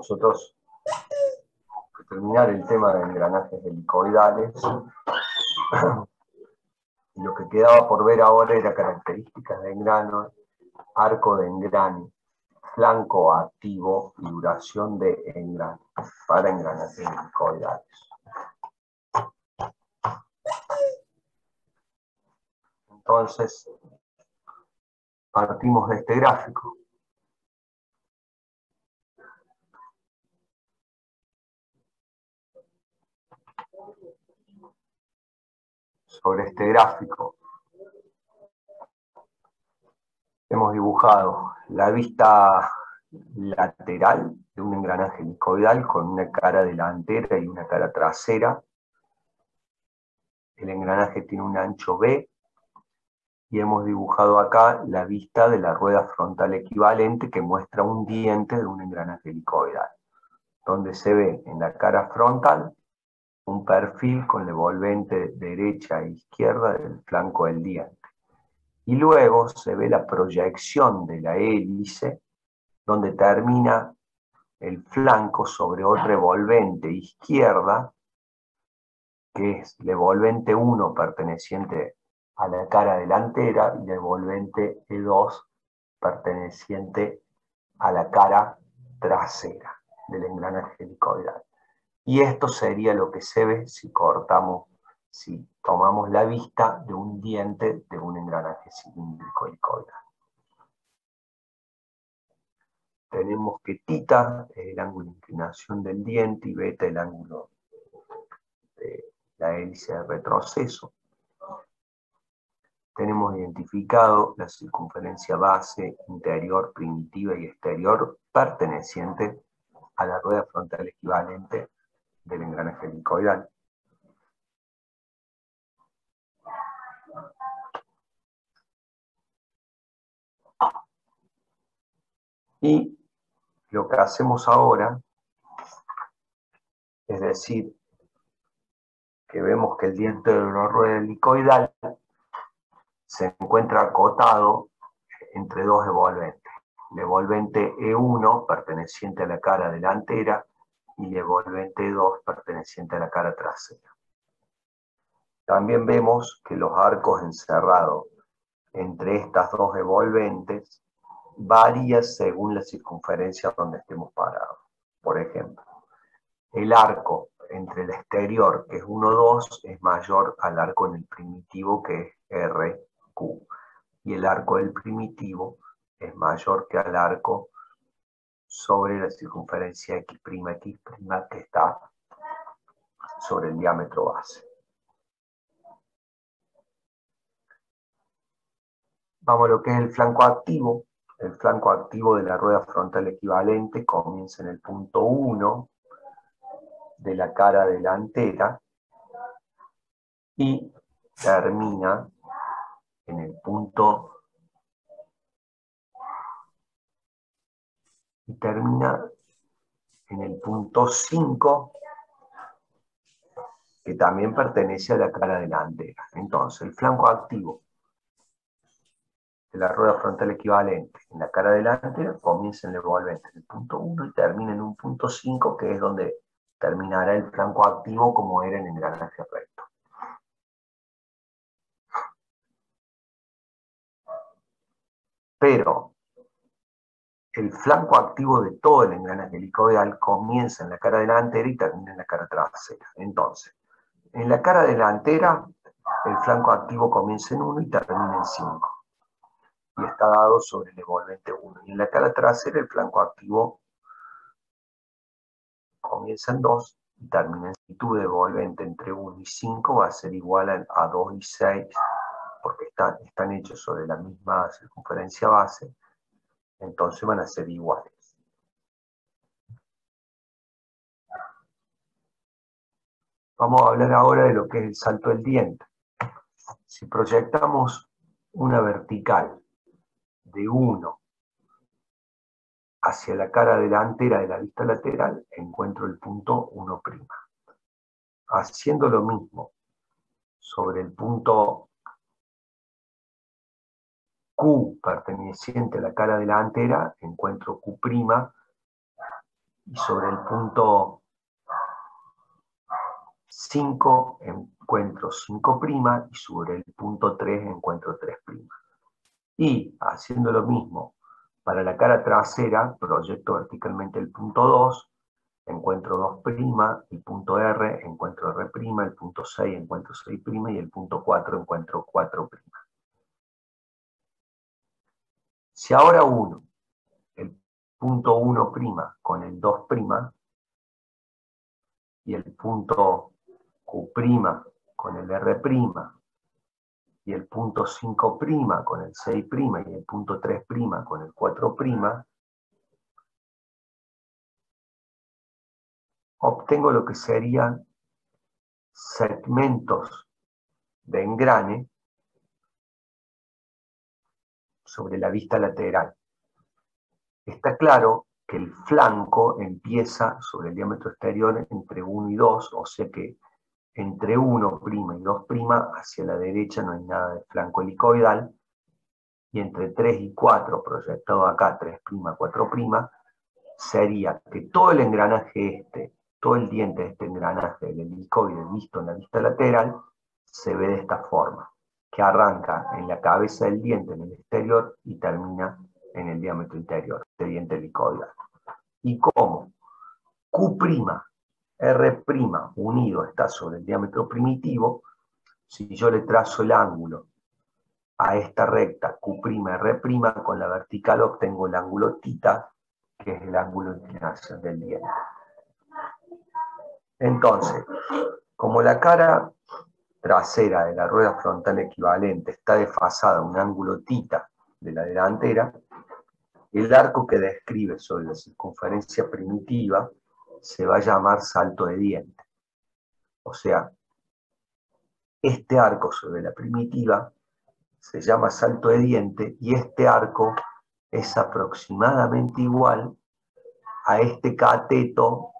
nosotros terminar el tema de engranajes helicoidales. Y lo que quedaba por ver ahora era características de engrano, arco de engrane, flanco activo y duración de engrane para engranajes helicoidales. Entonces, partimos de este gráfico. Sobre este gráfico hemos dibujado la vista lateral de un engranaje helicoidal con una cara delantera y una cara trasera. El engranaje tiene un ancho B y hemos dibujado acá la vista de la rueda frontal equivalente que muestra un diente de un engranaje helicoidal, donde se ve en la cara frontal un perfil con la envolvente derecha e izquierda del flanco del diente. Y luego se ve la proyección de la hélice, donde termina el flanco sobre otra envolvente izquierda, que es la envolvente 1 perteneciente a la cara delantera y la envolvente E2 perteneciente a la cara trasera del engranaje helicoidal. Y esto sería lo que se ve si tomamos la vista de un diente de un engranaje cilíndrico helicoidal. Tenemos que θ es el ángulo de inclinación del diente y beta el ángulo de la hélice de retroceso. Tenemos identificado la circunferencia base interior, primitiva y exterior perteneciente a la rueda frontal equivalente del engranaje helicoidal. Y lo que hacemos ahora es decir, que vemos que el diente de la rueda helicoidal se encuentra acotado entre dos envolventes. La envolvente E1 perteneciente a la cara delantera y la envolvente E2 perteneciente a la cara trasera. También vemos que los arcos encerrados entre estas dos envolventes varían según la circunferencia donde estemos parados. Por ejemplo, el arco entre el exterior, que es 1,2, es mayor al arco en el primitivo, que es RQ. Y el arco del primitivo es mayor que al arco sobre la circunferencia X', que está sobre el diámetro base. Vamos a lo que es el flanco activo. El flanco activo de la rueda frontal equivalente comienza en el punto 1 de la cara delantera y termina en el punto 5, que también pertenece a la cara delantera. Entonces, el flanco activo de la rueda frontal equivalente en la cara delantera comienza en el envolvente en el punto 1 y termina en un punto 5, que es donde terminará el flanco activo como era en el engranaje recto. Pero el flanco activo de todo el engranaje helicoidal comienza en la cara delantera y termina en la cara trasera. Entonces, en la cara delantera, el flanco activo comienza en 1 y termina en 5. Y está dado sobre el envolvente 1. Y en la cara trasera, el flanco activo comienza en 2 y termina en 6. De envolvente entre 1 y 5 va a ser igual a 2 y 6, porque están hechos sobre la misma circunferencia base, entonces van a ser iguales. Vamos a hablar ahora de lo que es el salto del diente. Si proyectamos una vertical de 1 hacia la cara delantera de la vista lateral, encuentro el punto 1'. Haciendo lo mismo sobre el punto Q perteneciente a la cara delantera, encuentro Q', y sobre el punto 5 encuentro 5', y sobre el punto 3 encuentro 3'. Y haciendo lo mismo para la cara trasera, proyecto verticalmente el punto 2, encuentro 2', el punto R, encuentro R', el punto 6 encuentro 6', y el punto 4 encuentro 4'. Si ahora uno el punto 1' con el 2', y el punto Q' con el R', y el punto 5' con el 6', y el punto 3' con el 4', obtengo lo que serían segmentos de engrane sobre la vista lateral. Está claro que el flanco empieza sobre el diámetro exterior entre 1 y 2, o sea que entre 1' y 2' hacia la derecha no hay nada de flanco helicoidal, y entre 3 y 4, proyectado acá, 3', 4', sería que todo el engranaje todo el diente de este engranaje del helicoide visto en la vista lateral, se ve de esta forma, que arranca en la cabeza del diente en el exterior y termina en el diámetro interior, este diente helicoidal. Y como Q', R' unido está sobre el diámetro primitivo, si yo le trazo el ángulo a esta recta Q', R', con la vertical obtengo el ángulo θ, que es el ángulo de inclinación del diente. Entonces, como la cara trasera de la rueda frontal equivalente está desfasada a un ángulo θ de la delantera, el arco que describe sobre la circunferencia primitiva se va a llamar salto de diente. O sea, este arco sobre la primitiva se llama salto de diente, y este arco es aproximadamente igual a este cateto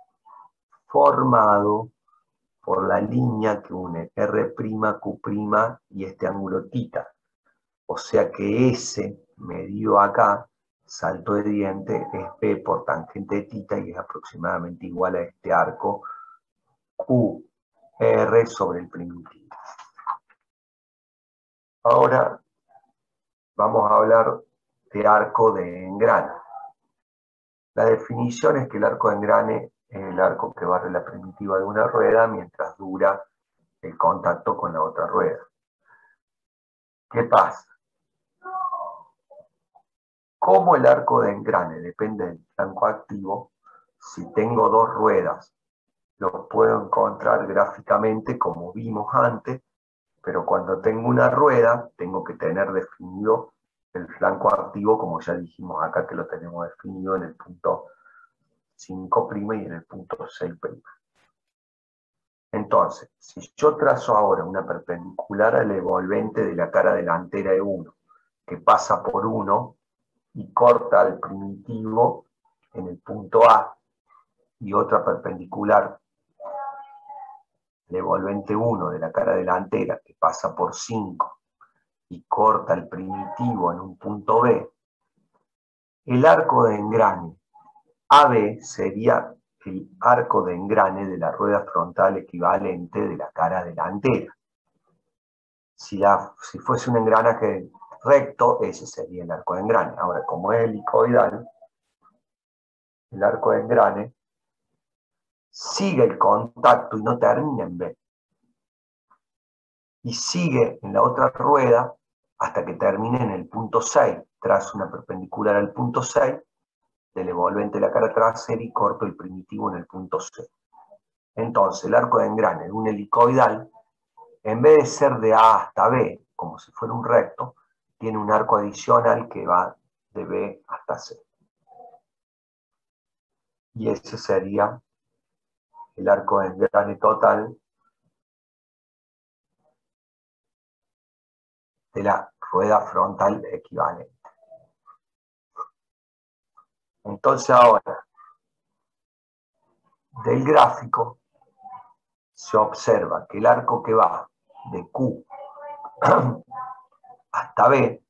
formado por la línea que une R', Q' y este ángulo θ. O sea que ese medido acá, salto de diente, es P por tangente de θ, y es aproximadamente igual a este arco QR sobre el primitivo. Ahora vamos a hablar de arco de engrane. La definición es que el arco de engrane es el arco que barre la primitiva de una rueda mientras dura el contacto con la otra rueda. ¿Qué pasa? Como el arco de engrane depende del flanco activo, si tengo dos ruedas, lo puedo encontrar gráficamente como vimos antes, pero cuando tengo una rueda, tengo que tener definido el flanco activo, como ya dijimos acá que lo tenemos definido en el punto 5' y en el punto 6'. Entonces, si yo trazo ahora una perpendicular al envolvente de la cara delantera de 1, que pasa por 1 y corta al primitivo en el punto A, y otra perpendicular al envolvente 1 de la cara delantera, que pasa por 5 y corta el primitivo en un punto B, el arco de engrane AB sería el arco de engrane de la rueda frontal equivalente de la cara delantera. Si fuese un engranaje recto, ese sería el arco de engrane. Ahora, como es helicoidal, el arco de engrane sigue el contacto y no termina en B. Y sigue en la otra rueda hasta que termine en el punto 6. Trazo una perpendicular al punto 6 del envolvente de la cara trasera y corto el primitivo en el punto 6. Entonces, el arco de engrane de un helicoidal, en vez de ser de A hasta B, como si fuera un recto, tiene un arco adicional que va de B hasta C. Y ese sería el arco de engrane total de la rueda frontal equivalente. Entonces ahora, del gráfico, se observa que el arco que va de Q hasta B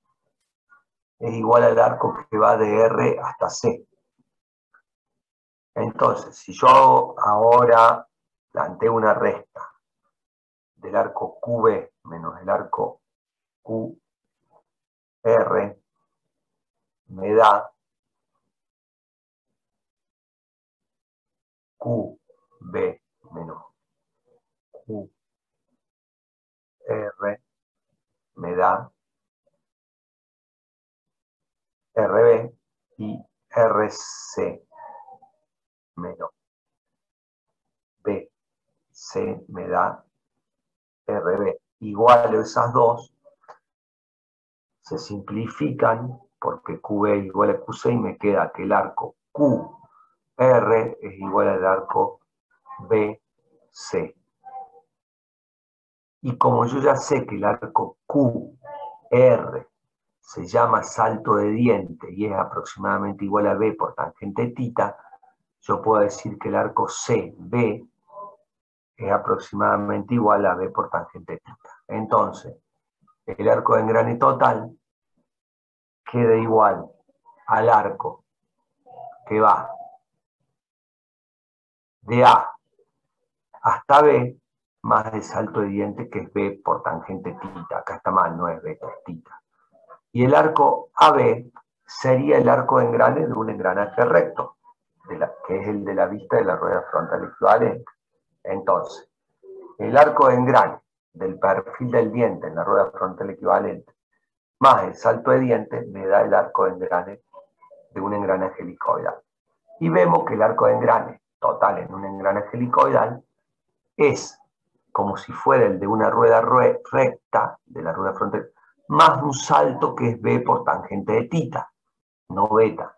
es igual al arco que va de R hasta C. Entonces, si yo ahora planteo una recta del arco QB menos el arco QR, me da QB menos QR, me da RB y RC menos BC me da RB. Igual esas dos se simplifican porque QB igual a QC y me queda que el arco QR es igual al arco BC. Y como yo ya sé que el arco QR se llama salto de diente y es aproximadamente igual a B por tangente tita, yo puedo decir que el arco CB es aproximadamente igual a B por tangente tita. Entonces, el arco de engrane total queda igual al arco que va de A hasta B más el salto de diente que es B por tangente tita. Acá está mal, no es B, es tita. Y el arco AB sería el arco de engrane de un engranaje recto, que es el de la vista de la rueda frontal equivalente. Entonces, el arco de engrane del perfil del diente en la rueda frontal equivalente más el salto de diente me da el arco de engrane de un engranaje helicoidal. Y vemos que el arco de engrane total en un engranaje helicoidal es como si fuera el de una rueda recta de la rueda frontal, más un salto que es B por tangente de tita, no beta.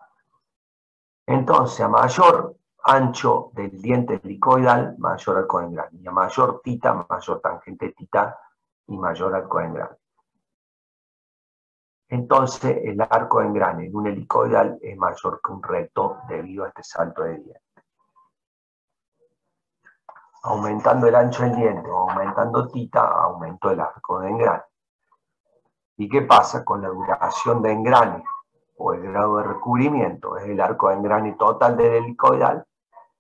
Entonces, a mayor ancho del diente helicoidal, mayor arco de engrane. Y a mayor tita, mayor tangente de tita y mayor arco de engrane. Entonces, el arco de engrane en un helicoidal es mayor que un recto debido a este salto de diente. Aumentando el ancho del diente o aumentando tita, aumento el arco de engrane. ¿Y qué pasa con la duración de engrane o el grado de recubrimiento? Es el arco de engrane total del helicoidal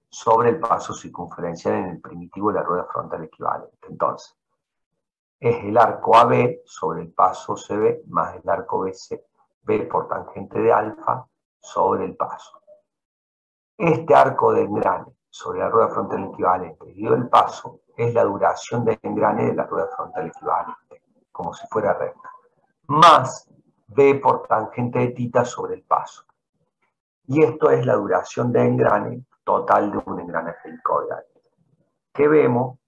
sobre el paso circunferencial en el primitivo de la rueda frontal equivalente. Entonces, es el arco AB sobre el paso CB más el arco BC, B por tangente de alfa sobre el paso. Este arco de engrane sobre la rueda frontal equivalente y el paso es la duración de engrane de la rueda frontal equivalente, como si fuera recta, más B por tangente de tita sobre el paso. Y esto es la duración de engrane total de un engranaje helicoidal, que vemos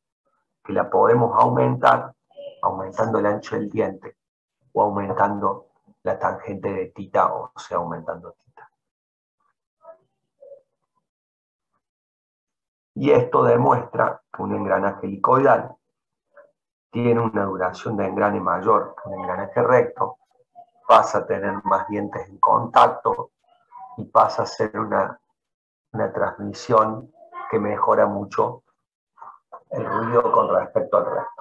que la podemos aumentar aumentando el ancho del diente o aumentando la tangente de tita, o sea, aumentando tita. Y esto demuestra que un engranaje helicoidal tiene una duración de engrane mayor que un engranaje recto, pasa a tener más dientes en contacto y pasa a ser una transmisión que mejora mucho el ruido con respecto al recto.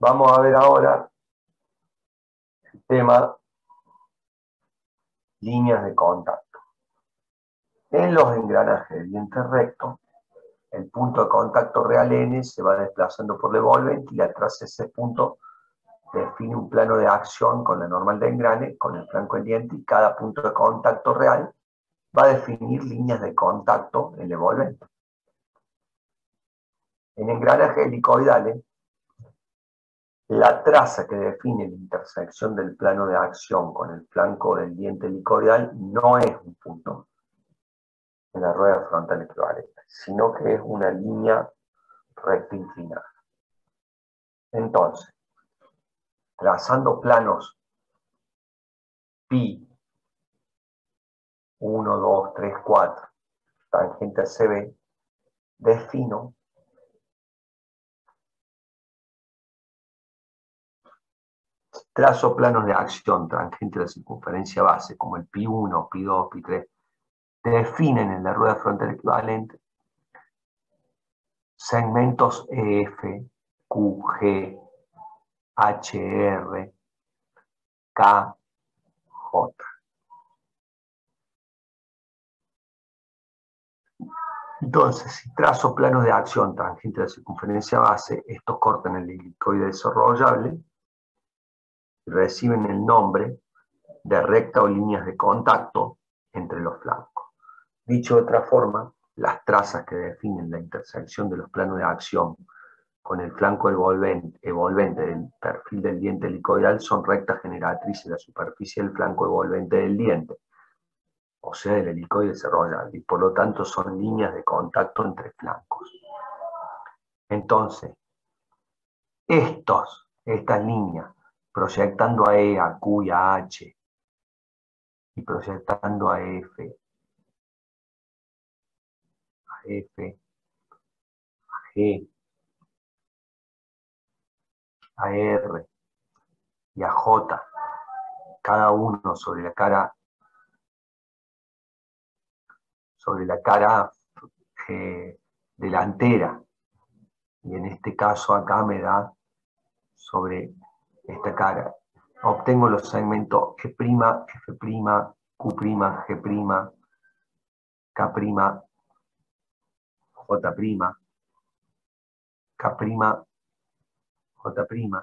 Vamos a ver ahora el tema líneas de contacto. En los engranajes de diente recto, el punto de contacto real N se va desplazando por la envolvente y atrás ese punto define un plano de acción con la normal de engrane, con el flanco del diente, y cada punto de contacto real va a definir líneas de contacto en la envolvente. En engranajes helicoidales, la traza que define la intersección del plano de acción con el flanco del diente helicoidal no es un punto en la rueda frontal equivalente, sino que es una línea recta inclinada. Entonces, trazando planos pi 1, 2, 3, 4, tangente a CB, defino trazo planos de acción tangente a la circunferencia base, como el pi 1, pi 2, pi 3, definen en la rueda frontal equivalente segmentos EF, Q, G, HR, K, J. Entonces, si trazo planos de acción tangente a la circunferencia base, estos cortan el helicoide desarrollable y reciben el nombre de recta o líneas de contacto entre los flancos. Dicho de otra forma, las trazas que definen la intersección de los planos de acción con el flanco evolvente del perfil del diente helicoidal son rectas generatrices de la superficie del flanco evolvente del diente, o sea, del helicoide desarrollable, y por lo tanto son líneas de contacto entre flancos. Entonces, estas líneas, proyectando a E, a Q y a H, y proyectando a F, a G, a R y a J, cada uno sobre la cara delantera, y en este caso acá me da sobre esta cara. Obtengo los segmentos E', F', Q', G', K', J', K', J'.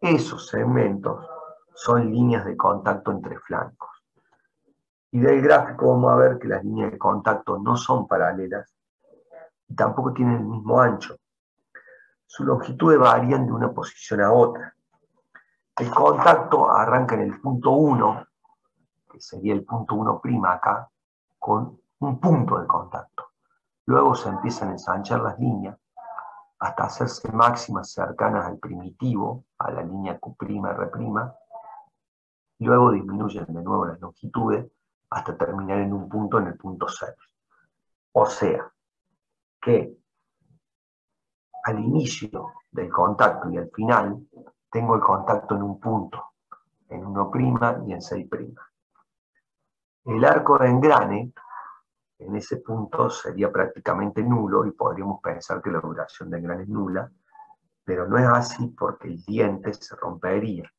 Esos segmentos son líneas de contacto entre flancos. Y del gráfico vamos a ver que las líneas de contacto no son paralelas y tampoco tienen el mismo ancho. Sus longitudes varían de una posición a otra. El contacto arranca en el punto 1, que sería el punto 1' acá, con un punto de contacto. Luego se empiezan a ensanchar las líneas hasta hacerse máximas cercanas al primitivo, a la línea Q', R', y luego disminuyen de nuevo las longitudes hasta terminar en un punto en el punto 6. O sea, que al inicio del contacto y al final tengo el contacto en un punto, en 1' y en 6'. El arco de engrane en ese punto sería prácticamente nulo y podríamos pensar que la duración de engrane es nula, pero no es así porque el diente se rompería.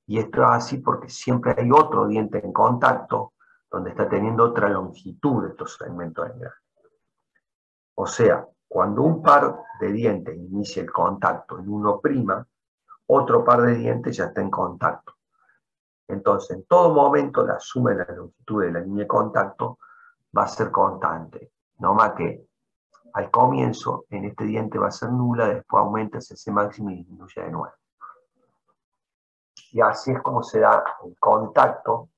Y esto es así porque siempre hay otro diente en contacto donde está teniendo otra longitud de estos segmentos de engrane. O sea, cuando un par de dientes inicia el contacto en 1', otro par de dientes ya está en contacto. Entonces, en todo momento la suma de la longitud de la línea de contacto va a ser constante. No más que al comienzo en este diente va a ser nula, después aumenta, se hace máxima y disminuye de nuevo. Y así es como se da el contacto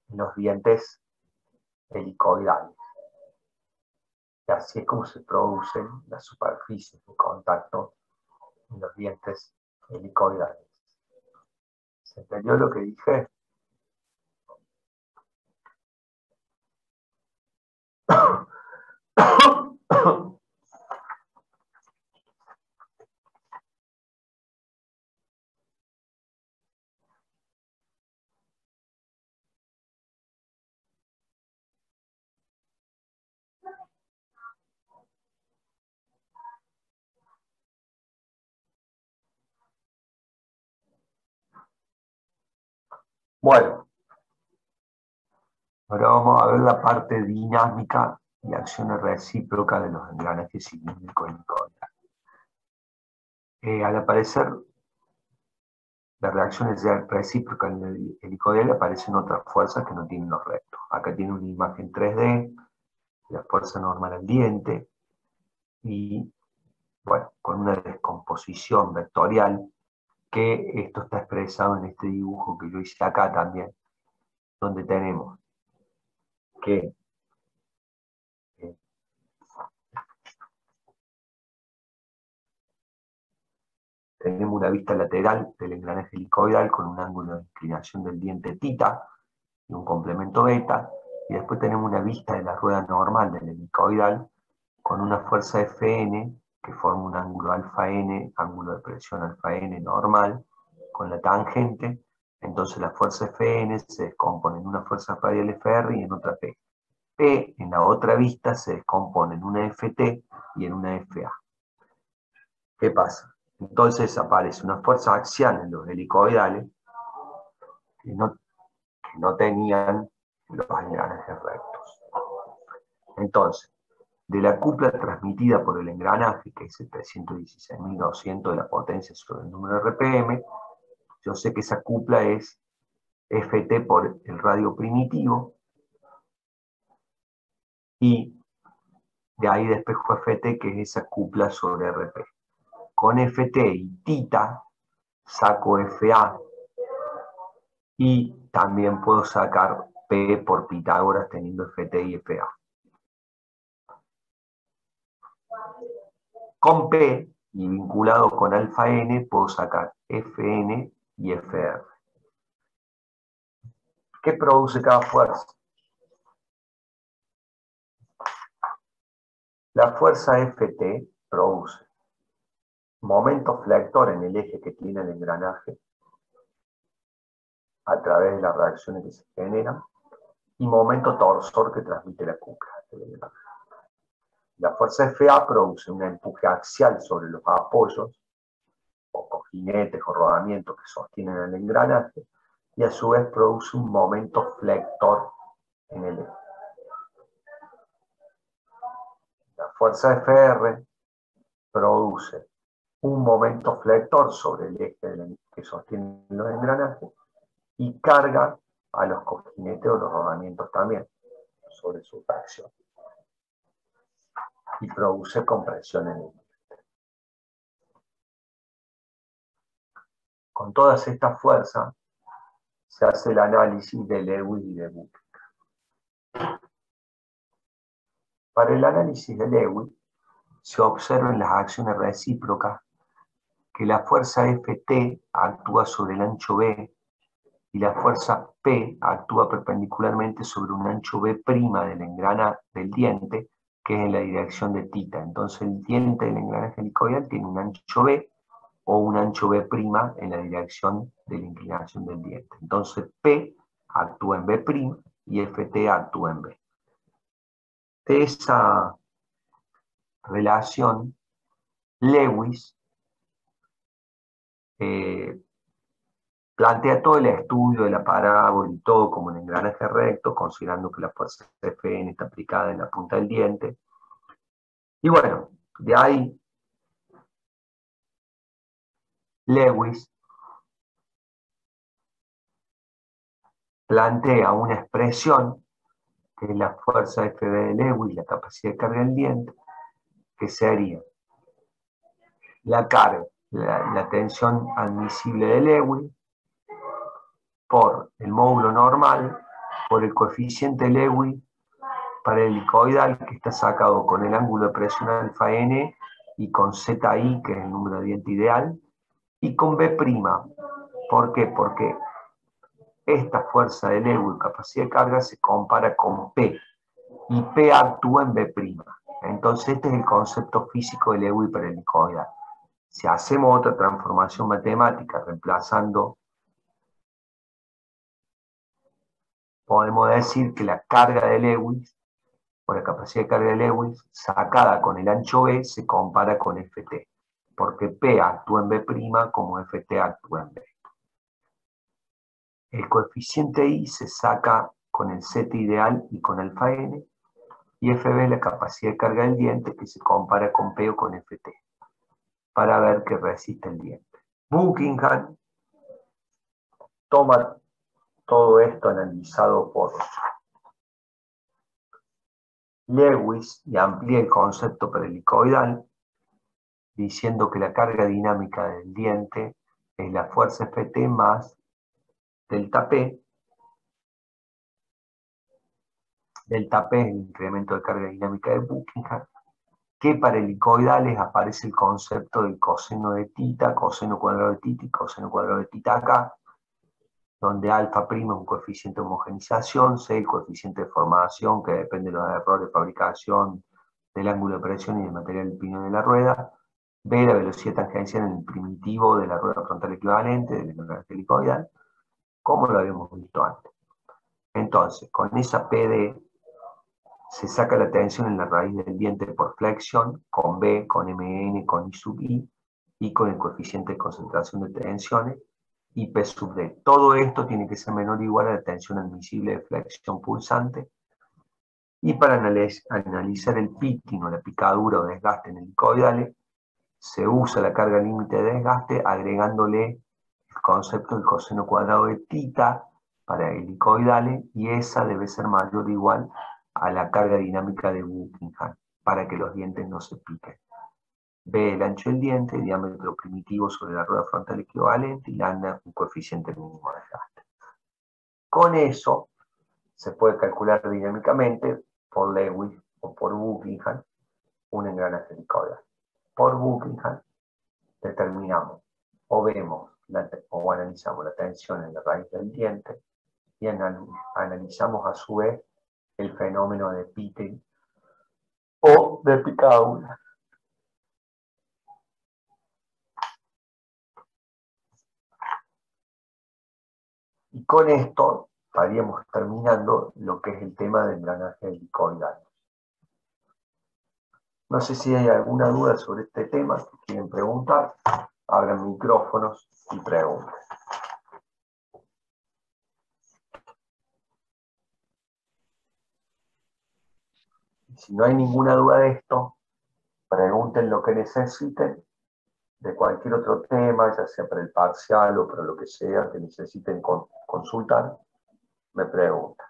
en los dientes helicoidales. Y así es como se producen las superficies de contacto en los dientes helicoidales. ¿Se entendió lo que dije? Bueno, ahora vamos a ver la parte dinámica y acciones recíprocas de los engranajes cilíndricos helicoidales. Al aparecer las reacciones recíprocas en el helicoidal aparecen otras fuerzas que no tienen los rectos. Acá tiene una imagen 3D, la fuerza normal al diente, y bueno, con una descomposición vectorial, que esto está expresado en este dibujo que yo hice acá también, donde tenemos que tenemos una vista lateral del engranaje helicoidal con un ángulo de inclinación del diente θ y un complemento beta, y después tenemos una vista de la rueda normal del helicoidal con una fuerza Fn que forma un ángulo alfa n, ángulo de presión alfa n normal, con la tangente. Entonces la fuerza Fn se descompone en una fuerza radial Fr y en otra P. P en la otra vista se descompone en una Ft y en una Fa. ¿Qué pasa? Entonces aparece una fuerza axial en los helicoidales que no tenían los engranajes rectos. Entonces, de la cupla transmitida por el engranaje, que es el 316.200 de la potencia sobre el número RPM, yo sé que esa cupla es Ft por el radio primitivo, y de ahí despejo Ft, que es esa cupla sobre Rp. Con Ft y tita saco Fa, y también puedo sacar P por Pitágoras teniendo Ft y Fa. Con P y vinculado con alfa n puedo sacar Fn y Fr. ¿Qué produce cada fuerza? La fuerza Ft produce momento flector en el eje que tiene el engranaje a través de las reacciones que se generan, y momento torsor que transmite la cupla. La fuerza Fa produce un empuje axial sobre los apoyos, o cojinetes o rodamientos que sostienen el engranaje, y a su vez produce un momento flector en el eje. La fuerza Fr produce un momento flector sobre el eje que sostiene los engranajes y carga a los cojinetes o los rodamientos también sobre su tracción, y produce compresión en el eje. Con todas estas fuerzas se hace el análisis de Lewis y de Buckingham. Para el análisis de Lewis se observa en las acciones recíprocas que la fuerza Ft actúa sobre el ancho B y la fuerza P actúa perpendicularmente sobre un ancho B' del engranaje del diente, que es en la dirección de tita. Entonces el diente del engranaje helicoidal tiene un ancho B o un ancho B' en la dirección de la inclinación del diente. Entonces P actúa en B' y Ft actúa en B. De esa relación, Lewis plantea todo el estudio de la parábola y todo como un engranaje recto, considerando que la fuerza Fn está aplicada en la punta del diente. Y bueno, de ahí Lewis plantea una expresión, que es la fuerza Fb de Lewis, la capacidad de carga del diente, que sería la carga, la tensión admisible de Lewis, por el módulo normal, por el coeficiente Lewis para el helicoidal, que está sacado con el ángulo de presión alfa n y con zi, que es el número de diente ideal, y con B'. ¿Por qué? Porque esta fuerza de Lewis, capacidad de carga, se compara con P, y P actúa en B'. Entonces este es el concepto físico de Lewis para el helicoidal. Si hacemos otra transformación matemática reemplazando, podemos decir que la carga de Lewis, o la capacidad de carga de Lewis, sacada con el ancho B, se compara con Ft, porque P actúa en B' como Ft actúa en B. El coeficiente I se saca con el Z ideal y con alfa n, y Fb es la capacidad de carga del diente, que se compara con P o con Ft, para ver que resiste el diente. Buckingham toma todo esto analizado por Lewis y amplía el concepto para el helicoidal, diciendo que la carga dinámica del diente es la fuerza Ft más delta P. Delta P es el incremento de carga dinámica de Buckingham, que para helicoidales aparece el concepto del coseno de tita, coseno cuadrado de tita y coseno cuadrado de tita acá, donde alfa' es un coeficiente de homogenización, C el coeficiente de formación, que depende de los errores de fabricación, del ángulo de presión y del material del piñón de la rueda, B la velocidad tangencial en el primitivo de la rueda frontal equivalente del engranaje helicoidal, como lo habíamos visto antes. Entonces, con esa PD se saca la tensión en la raíz del diente por flexión, con B, con MN, con I sub I, y con el coeficiente de concentración de tensiones, y P sub D. Todo esto tiene que ser menor o igual a la tensión admisible de flexión pulsante. Y para analizar el pitting o la picadura o desgaste en helicoidales, se usa la carga límite de desgaste agregándole el concepto del coseno cuadrado de tita para helicoidales, y esa debe ser mayor o igual a la carga dinámica de Buckingham para que los dientes no se piquen. B, el ancho del diente, diámetro primitivo sobre la rueda frontal equivalente, y lambda, un coeficiente mínimo de desgaste. Con eso se puede calcular dinámicamente por Lewis o por Buckingham un engranaje helicoidal. Por Buckingham determinamos o vemos o analizamos la tensión en la raíz del diente y analizamos a su vez el fenómeno de pitting o de picadura. Y con esto estaríamos terminando lo que es el tema del engranaje helicoidal. No sé si hay alguna duda sobre este tema que quieren preguntar. Abran micrófonos y pregunten. Si no hay ninguna duda de esto, pregunten lo que necesiten de cualquier otro tema, ya sea para el parcial o para lo que sea que necesiten consultar, me preguntan.